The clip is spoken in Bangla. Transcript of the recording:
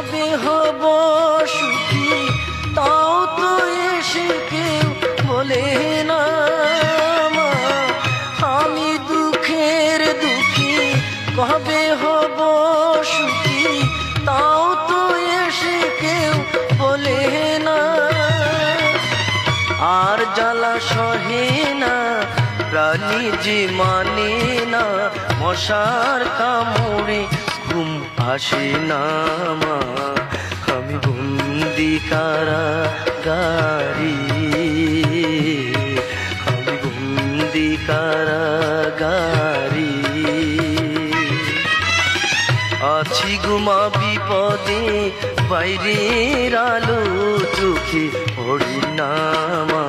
কবে হব সুখী তাও তো এসে কেউ বলে না মা। আমি দুঃখের দুঃখী কবে হব সুখী তাও তো এসে কেউ বলে না। আর জ্বালা সহে না প্রাণী যে মানে না, মশার কামড়ে ঘুম আসে না মা। আমি বন্দি কারাগারে, আমি বন্দি কারাগারে। আছি গুমা বিপদে বাইরের আলো চোখে পড়ে না মা।